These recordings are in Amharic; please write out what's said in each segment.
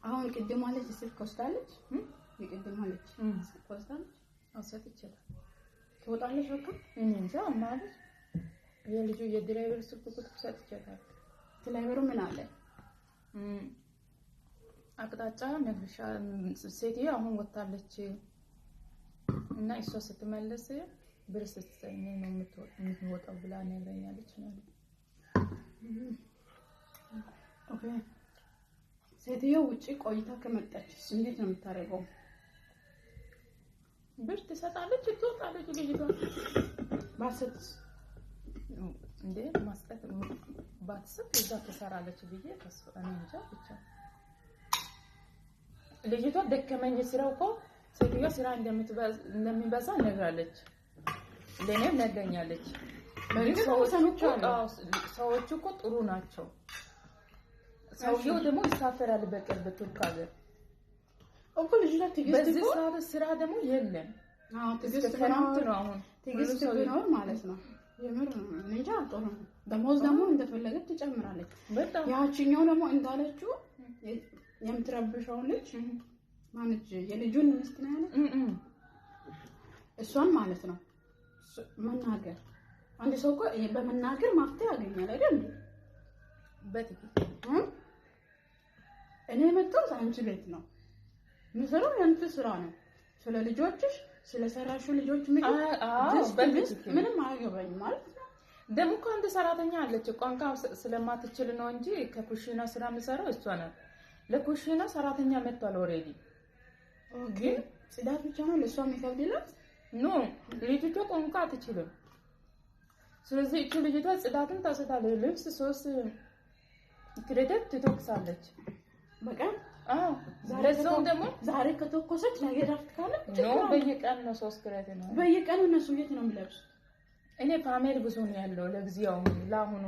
አሁን ቅድም ማለት ስልክ ወስዳለች ቅድም ማለት ስልክ ወስዳለች አሰጥ ይችላል ትወጣለች በቃ እንጃ ማለት የልጁ የድራይቨር ስልክ ቁጥር ሰጥ ይችላል ድራይቨሩ ምን አለ አቅጣጫ ነግርሻ ሴትዮ አሁን ወጣለች እና እሷ ስትመለስ ብር ስትሰኝ ነው የምትወጣው ብላ ነግረኛለች ማለት ኦኬ ሴትዮ ውጪ ቆይታ ከመጣች እንዴት ነው የምታረገው ብር ትሰጣለች ትወጣለች ልጅቷ ባሰጥ እንዴ ማስቀጥ ባትሰጥ እዛ ተሰራለች ብዬ ተስፋ እኔ እንጃ ብቻ ልጅቷ ደከመኝ ስራው እኮ ሴትዮ ስራ እንደሚበዛ ነግራለች ለኔም ነገኛለች ሰዎቹ እኮ ጥሩ ናቸው ሰውየው ደግሞ ይሳፈራል በቅርብ ቱርክ ሀገር እኮ ልጅቷ ትግስት በዚህ ስራ ደግሞ የለም ትግስት ነው አሁን ትግስት ነው ማለት ነው የምር እንጃ ጥሩ ደሞዝ ደግሞ እንደፈለገች ትጨምራለች ያቺኛው ደግሞ እንዳለችው የምትረብሸው ልጅ ማነች የልጁን ሚስት ነው ያለ እሷን ማለት ነው መናገር አንድ ሰው እኮ በመናገር ማፍተህ ያገኛል አይደል በትክክል እኔ መጣሁ አንቺ ቤት ነው ምሰራው ያንተ ስራ ነው ስለ ልጆችሽ ስለ ሰራሹ ልጆች ምንም አያገባኝም ማለት ነው ደግሞ እኮ አንድ ሰራተኛ አለች ቋንቋ ስለማትችል ነው እንጂ ከኩሽና ስራ ምሰራው እሷ ናት ለኩሽና ሰራተኛ መጥቷል ኦሬዲ ኦኬ ጽዳት ብቻ ነው ለሷ የሚከብድላት ኖ ልጅቷ ቋንቋ አትችልም ስለዚህ እቺ ልጅቷ ጽዳትን ታሰጣለች ልብስ ሶስት ክሬዲት ትተኩሳለች በቃ ለዛው ደግሞ ዛሬ ከተኮሰች ነገ ዳፍት ካለ ነው በየቀን ነው ሶስት ክሬዲት ነው በየቀኑ እነሱ የት ነው የሚለብሱት እኔ ፋሚሊ ብዙ ነው ያለው ለግዚያው ለአሁኑ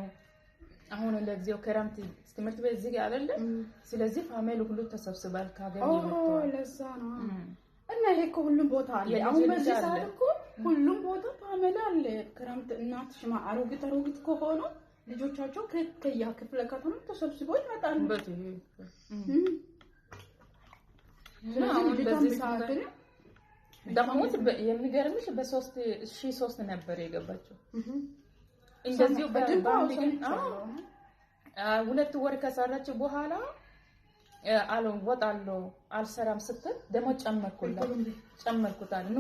አሁን ለግዚያው ክረምት ትምህርት ቤት ዝግ አይደለም ስለዚህ ፋሚሊ ሁሉ ተሰብስባል ካገኘ ይመጣው ለዛ ነው እና ይሄ እኮ ሁሉም ቦታ አለ አሁን በዚህ ሰዓት እኮ ሁሉም ቦታ ፋሚሊ አለ ክረምት እናት ሽማ አሮጊት ከሆነ ልጆቻቸው ከያ ክፍለ ከተማ ተሰብስበው ይመጣሉ ነው በዚህ ሰዓት ደሞዝ የሚገርምሽ በ3003 ነበር የገባችው እንደዚህ በባንክ ግን ሁለት ወር ከሰራች በኋላ አለው ወጣለው አልሰራም ስትል ደሞ ጨመርኩታል ኖ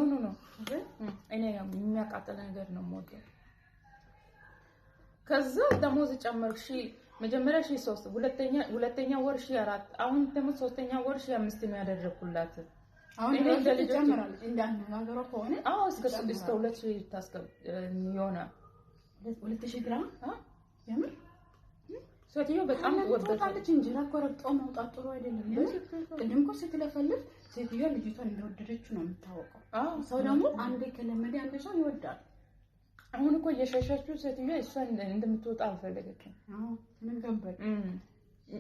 እኔ የሚያቃጥል ነገር ነው ሞት ከዛ ደሞዝ ጨመርኩ መጀመሪያ 3 ሁለተኛ ወር 4 አሁን ደግሞ ሶስተኛ ወር 5 ነው ያደረኩላት አሁን ለልጅ ጨመራል እንዳነጋገሩ ከሆነ እስከ 2000 ታስቀብ ይሆና 2000 ግራም የምር ሴትዮ በጣም ወደታለች እንጀራ ቆረጥጦ መውጣት ጥሩ አይደለም ቅድም እኮ ስትለፈልፍ ሴትዮ ልጅቷን እንደወደደች ነው የምታወቀው ሰው ደግሞ አንዴ ከለመደ አንድ ሰው ይወዳል አሁን እኮ የሸሸችው ሴትዮ እሷን እንደምትወጣ አልፈለገችም ምን ገባኝ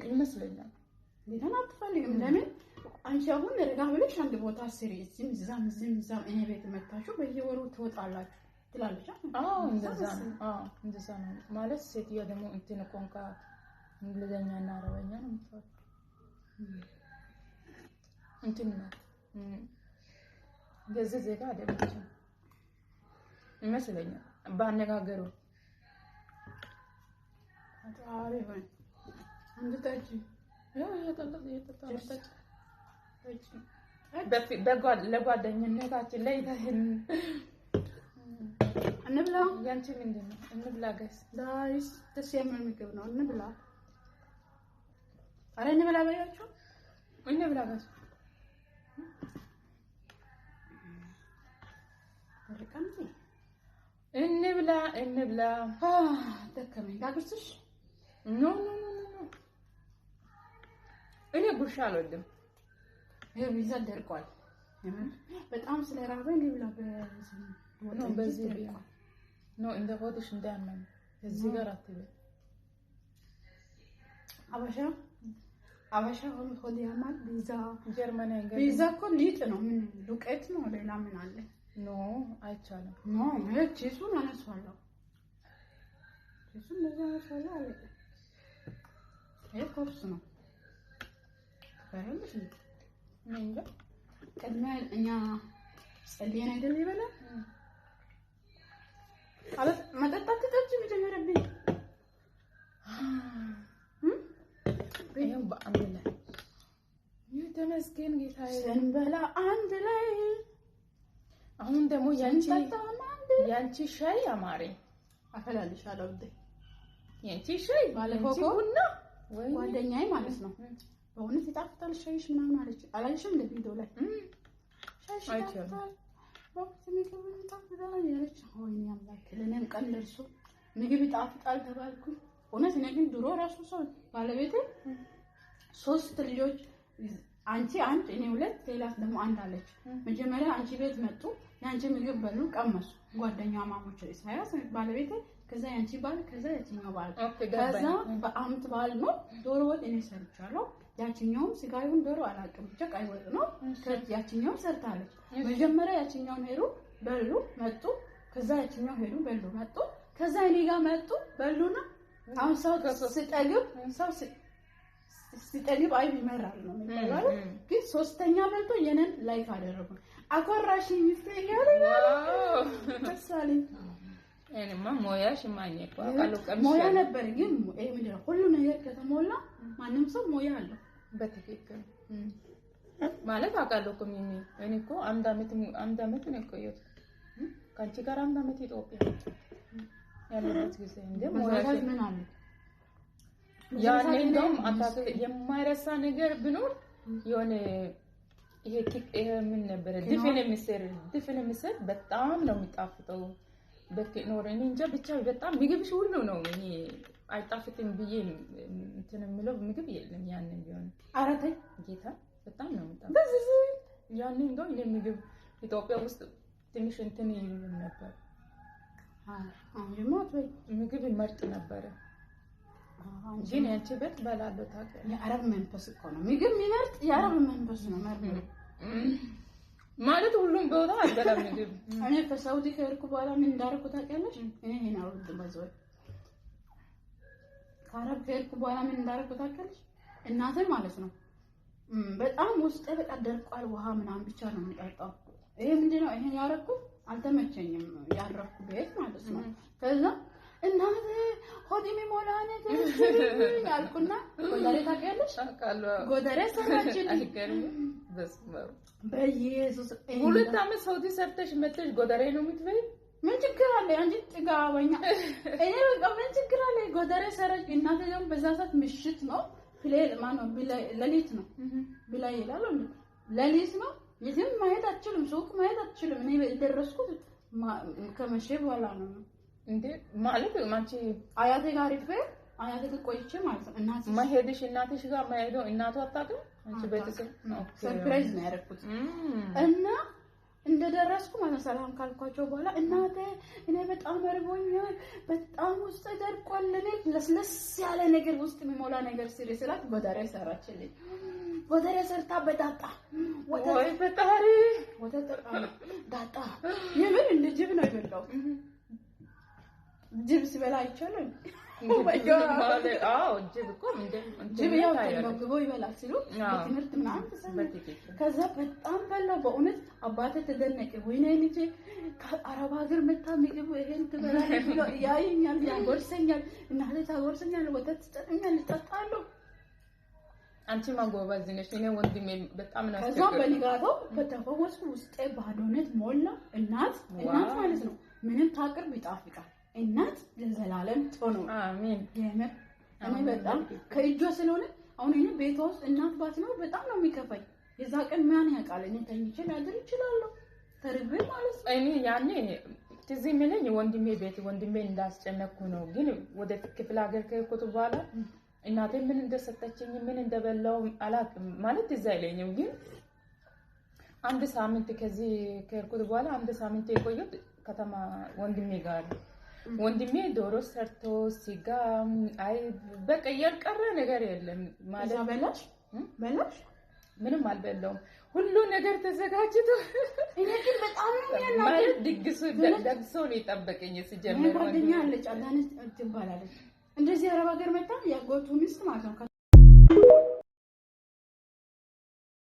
ይመስለኛል ሌላ አትፈልግም ለምን አንቺ አሁን ረጋ ብለሽ አንድ ቦታ ስሪ ዝም እኔ ቤት መጣችሁ በየወሩ ትወጣላችሁ ትላለች እንደዛ ነው ማለት ሴትዮ ደግሞ እንትን ቋንቋ እንግሊዘኛና አረበኛ ነው የምትፈው እንትን ነው ገዘ ዜጋ አይደለች ይመስለኛል ባነጋገሩ አጣሪ ወይ እንድታጂ የተጣጣች ለጓደኝነታችን ላይ እንብላ ያንቺ ምንድነው እንብላ ጋይስ ደስ የሚል ምግብ ነው እንብላ አረ እንብላ ባያችሁ እንብላ ጋይስ አረቀምቲ እንብላ ደከመኝ ጋግርትሽ ኖ እኔ ጉርሻ አልወድም ይሄ ቢዛ ደርቋል በጣም ስለራበኝ እንብላ ነው በዚህ ነው እንደ ሆድሽ እንዳያመኝ እዚህ ጋር አትበይ አበሻ ሆድ ያማል ቢዛ እኮ ሊጥ ነው ምን ዱቄት ነው ሌላ ምን አለ ኖ አይቻልም ኖ ቺሱን አነሳለሁ ቺሱን ለዛ አለ ይሄ ኮርስ ነው ታያለሽ እንዴ ቅድሚያ እኛ ጸልየን አይደል ይበላል አለት መጠጣት ተጠጭ መጀመሪያ ይሄን በአንድ ላይ የተመስገን ጌታዬ ስንበላ አንድ ላይ አሁን ደግሞ ያንቺ ሻይ አማረኝ አፈላልሻለሁ እንዴ ያንቺ ሻይ ባለፈው ቡና ጓደኛዬ ማለት ነው በእውነት ይጣፍጣል ሻይሽ ምናምን አለች አላየሽም እንደ ቪዲዮ ላይ ሻይሽ ይጣፍጣል ወቅት ምግብ ይጣፍጣል ያለች ሆይኔ አምላክ ለኔም ቀን ደርሶ ምግብ ይጣፍጣል ተባልኩ እውነት እኔ ግን ድሮ ራሱ ሰው ባለቤቴ 3 ልጆች አንቺ አንድ እኔ 2 ሌላ ደግሞ አንድ አለች መጀመሪያ አንቺ ቤት መጡ ያንቺ ምግብ በሉ ቀመሱ ጓደኛዋ ማሞች ኢሳያስ ባለቤቴ ከዛ ያንቺ ባል ከዛ ያቺኛው ባል ከዛ በአመት ባል ነው ዶሮ ወጥ እኔ ሰርቻለሁ ያቺኛው ስጋዩን ዶሮ አላውቅም ብቻ ቀይ ወጥ ነው ያቺኛው ሰርታለች መጀመሪያ ያቺኛውን ሄዱ በሉ መጡ ከዛ ያቺኛው ሄዱ በሉ መጡ ከዛ እኔ ጋር መጡ በሉና አሁን ሰው ሲጠግብ አይብ ይመራል ነው የሚባለው ግን ሶስተኛ በልቶ የነን ላይክ አደረጉ አኮራሽኝ ሚስተያለ ተሳለኝ እኔማ ሞያሽ ማኘት አቃሉ ቀምሽ ሞያ ነበር ግን ይሄ ምንድነው ሁሉ ነገር ከተሞላ ማንም ሰው ሞያ አለው በትክክል ማለት አቃሉ ኮሚኒ እኔ እኮ አንድ አመት ነው የቆየሁት ካንቺ ጋር አንድ አመት ኢትዮጵያ ያለበት ጊዜ እንደ ሞያሽ ምን አለ ያኔ እንደውም አታክ የማይረሳ ነገር ቢኖር የሆነ ይሄ ምን ነበር ድፍን ምስር በጣም ነው የሚጣፍጠው በከኖር እኔ እንጃ ብቻ በጣም ምግብሽ ሁሉ ነው እኔ አይጣፍጥም ብዬ እንትን የምለው ምግብ የለም ያንን ቢሆን አራተኝ ጌታ በጣም ነው የሚጣፍጠው ያኔ እንደውም ለምግብ ኢትዮጵያ ውስጥ ትንሽ እንትን ይሉ ነበር አንጀማት ወይ ምግብ ይመርጥ ነበር ግን ያንቺ ቤት በላለው ታውቂያለሽ የአረብ መንፈስ እኮ ነው ምግብ የሚመርጥ የአረብ መንፈስ ነው ማለት ሁሉም ቦታ አይደለም ምግብ እኔ ከሳውዲ ከርኩ በኋላ ምን እንዳደረኩ ታውቂያለሽ እኔ ነው በዛው ከአረብ ከርኩ በኋላ ምን እንዳደረኩ ታውቂያለሽ እናቴ ማለት ነው በጣም ውስጤ በቃ ደርቋል ውሃ ምናምን ብቻ ነው የምጠጣው ይሄ ምንድነው ይሄን ያረኩት አልተመቸኝም ያረኩ ቤት ማለት ነው ከዛ እናቴ ሆዲሚ ሞላኔ ተሽኝ አልኩና ጎደሬ ታውቂያለሽ ጎደሬ ሰራችልኝ አይገርም በስመአብ በኢየሱስ ሁለት አመት ሳውዲ ሰርተሽ መጥተሽ ጎደሬ ነው የምትበይ ምን ችግር አለ አንቺ ጥጋበኛ እኔ በቃ ምን ችግር አለ ጎደሬ ሰራች እናቴ ደግሞ በዛ ሰዓት ምሽት ነው ፕሌል ማነው ለሊት ነው ብላይ ይላል ለሊት ነው የትም ማየት አትችልም ሱቅ ማየት አትችልም እኔ ደረስኩት ከመሸ በኋላ ነው እንዴ ማለት ማንቺ አያቴ ጋር ይፈር አያቴ ቆይቼ ማለት ነው እናቴ ማሄድሽ እናትሽ ጋር ማሄዶ እናቷ አታውቅም አንቺ ቤተሰብ ሰርፕራይዝ ነው ያደረኩት እና እንደደረስኩ ማለት ሰላም ካልኳቸው በኋላ እናቴ እኔ በጣም አርቦኛል በጣም ውስጥ ደርቋል እኔ ለስለስ ያለ ነገር ውስጥ የሚሞላ ነገር ስላት ጎደሬ ሰራችልኝ ጎደሬ ሰርታ በዳጣ ወይ ፈጣሪ ወተት ዳጣ የምን እንደ ጅብ ነው የበላው ጅብ ሲበላ አይቻልም ማለት አዎ ጅብ እኮ ጅብ ያው ተመግቦ ይበላል ሲሉ በትምህርት ምናምን ተሰማኝ ከዛ በጣም በላው በእውነት አባቴ ተደነቀ ወይኔ ልጄ ከአረብ ሀገር መጣ ምግብ ይሄን ትበላለች ብሎ ያየኛል ያጎርሰኛል እናቴ ታጎርሰኛል ወተት ትጠጣኛል እጠጣለሁ አንቺ ማጎባዝ ነሽ እኔ ወንድሜ በጣም ነው ከዛ በንጋታው በተፈወስኩ ውስጤ ባዶነት ሞላ እናት ማለት ነው ምንም ታቅርብ ይጣፍጣል እናት ለዘላለም ጦኖ አሜን እኔ በጣም ከእጇ ስለሆነ አሁን እኔ ቤቷ ውስጥ እናት ባት ነው በጣም ነው የሚከፋኝ የዛ ቀን ማን ያውቃል እኔ ተኝቼ ላድር እችላለሁ ተርቤ ማለት ነው እኔ ያኔ ትዝ የሚለኝ ወንድሜ ቤት ወንድሜ እንዳስጨነቅኩ ነው ግን ወደ ክፍለ ሀገር ከሄድኩት በኋላ እናቴ ምን እንደሰጠችኝ ምን እንደበላው አላውቅም ማለት ትዝ አይለኝም ግን አንድ ሳምንት ከዚህ ከሄድኩት በኋላ አንድ ሳምንት የቆየሁት ከተማ ወንድሜ ጋር ወንድሜ ዶሮ ሰርቶ ሲጋ አይ በቃ ያልቀረ ነገር የለም ማለት በላሽ ምንም አልበላውም ሁሉ ነገር ተዘጋጅቶ እኔ ግን በጣም ነው ማለት ድግሱ ደግሶ ነው የጠበቀኝ ሲጀምር ጓደኛ አለች አዳነች ትባላለች እንደዚህ አረብ ሀገር መጣ ያጎቱ ሚስት ማለት ነው